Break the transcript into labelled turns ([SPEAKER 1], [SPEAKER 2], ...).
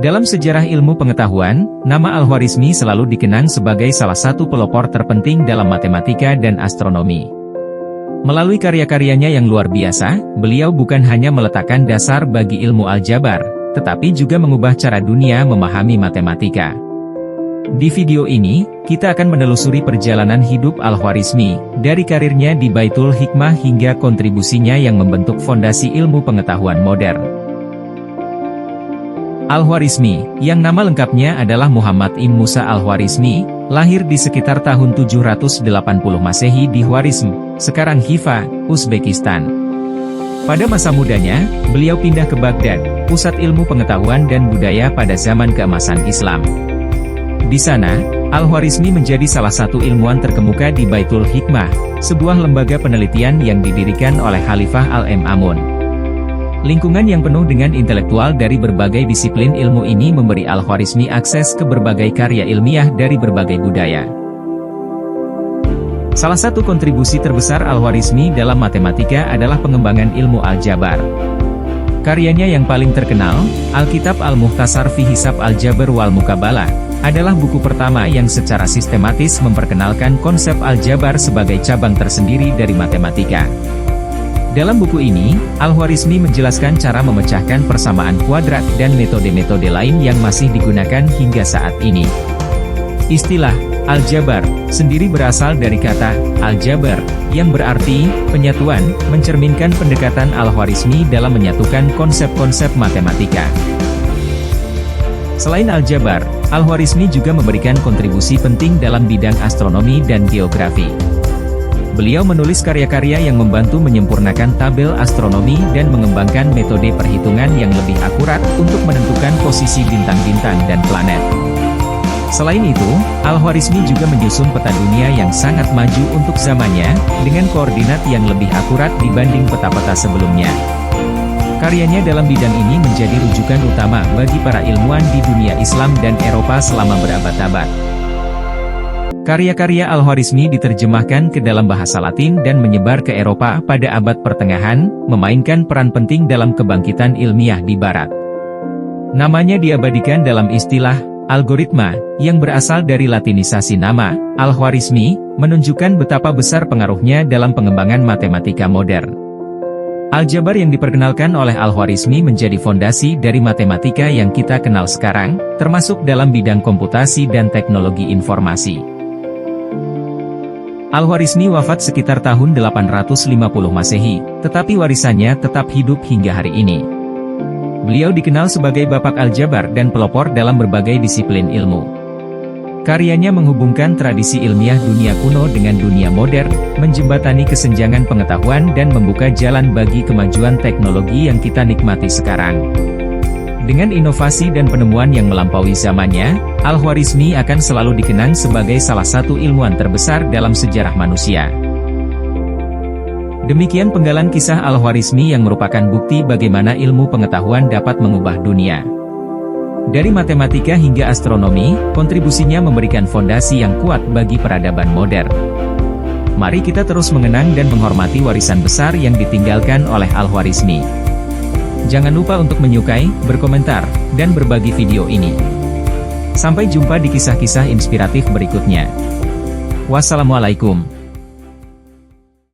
[SPEAKER 1] Dalam sejarah ilmu pengetahuan, nama Al-Khwarizmi selalu dikenang sebagai salah satu pelopor terpenting dalam matematika dan astronomi. Melalui karya-karyanya yang luar biasa, beliau bukan hanya meletakkan dasar bagi ilmu aljabar, tetapi juga mengubah cara dunia memahami matematika. Di video ini, kita akan menelusuri perjalanan hidup Al-Khwarizmi, dari karirnya di Baitul Hikmah hingga kontribusinya yang membentuk fondasi ilmu pengetahuan modern. Al-Khwarizmi, yang nama lengkapnya adalah Muhammad Ibn Musa Al-Khwarizmi, lahir di sekitar tahun 780 Masehi di Khwarizm, sekarang Khiva, Uzbekistan. Pada masa mudanya, beliau pindah ke Baghdad, pusat ilmu pengetahuan dan budaya pada zaman keemasan Islam. Di sana, Al-Khwarizmi menjadi salah satu ilmuwan terkemuka di Baitul Hikmah, sebuah lembaga penelitian yang didirikan oleh Khalifah Al-Ma'mun. Lingkungan yang penuh dengan intelektual dari berbagai disiplin ilmu ini memberi Al-Khwarizmi akses ke berbagai karya ilmiah dari berbagai budaya. Salah satu kontribusi terbesar Al-Khwarizmi dalam matematika adalah pengembangan ilmu aljabar. Karyanya yang paling terkenal, Alkitab Al-Mukhtasar fi Hisab Al-Jabr wal Muqabalah, adalah buku pertama yang secara sistematis memperkenalkan konsep aljabar sebagai cabang tersendiri dari matematika. Dalam buku ini, Al-Khwarizmi menjelaskan cara memecahkan persamaan kuadrat dan metode-metode lain yang masih digunakan hingga saat ini. Istilah aljabar sendiri berasal dari kata aljabar, yang berarti penyatuan, mencerminkan pendekatan Al-Khwarizmi dalam menyatukan konsep-konsep matematika. Selain aljabar, Al-Khwarizmi juga memberikan kontribusi penting dalam bidang astronomi dan geografi. Beliau menulis karya-karya yang membantu menyempurnakan tabel astronomi dan mengembangkan metode perhitungan yang lebih akurat untuk menentukan posisi bintang-bintang dan planet. Selain itu, Al-Khwarizmi juga menyusun peta dunia yang sangat maju untuk zamannya, dengan koordinat yang lebih akurat dibanding peta-peta sebelumnya. Karyanya dalam bidang ini menjadi rujukan utama bagi para ilmuwan di dunia Islam dan Eropa selama berabad-abad. Karya-karya Al-Khwarizmi diterjemahkan ke dalam bahasa Latin dan menyebar ke Eropa pada abad pertengahan, memainkan peran penting dalam kebangkitan ilmiah di Barat. Namanya diabadikan dalam istilah algoritma, yang berasal dari latinisasi nama Al-Khwarizmi, menunjukkan betapa besar pengaruhnya dalam pengembangan matematika modern. Aljabar yang diperkenalkan oleh Al-Khwarizmi menjadi fondasi dari matematika yang kita kenal sekarang, termasuk dalam bidang komputasi dan teknologi informasi. Al-Khwarizmi wafat sekitar tahun 850 Masehi, tetapi warisannya tetap hidup hingga hari ini. Beliau dikenal sebagai bapak aljabar dan pelopor dalam berbagai disiplin ilmu. Karyanya menghubungkan tradisi ilmiah dunia kuno dengan dunia modern, menjembatani kesenjangan pengetahuan dan membuka jalan bagi kemajuan teknologi yang kita nikmati sekarang. Dengan inovasi dan penemuan yang melampaui zamannya, Al-Khwarizmi akan selalu dikenang sebagai salah satu ilmuwan terbesar dalam sejarah manusia. Demikian penggalan kisah Al-Khwarizmi yang merupakan bukti bagaimana ilmu pengetahuan dapat mengubah dunia. Dari matematika hingga astronomi, kontribusinya memberikan fondasi yang kuat bagi peradaban modern. Mari kita terus mengenang dan menghormati warisan besar yang ditinggalkan oleh Al-Khwarizmi. Jangan lupa untuk menyukai, berkomentar, dan berbagi video ini. Sampai jumpa di kisah-kisah inspiratif berikutnya. Wassalamualaikum.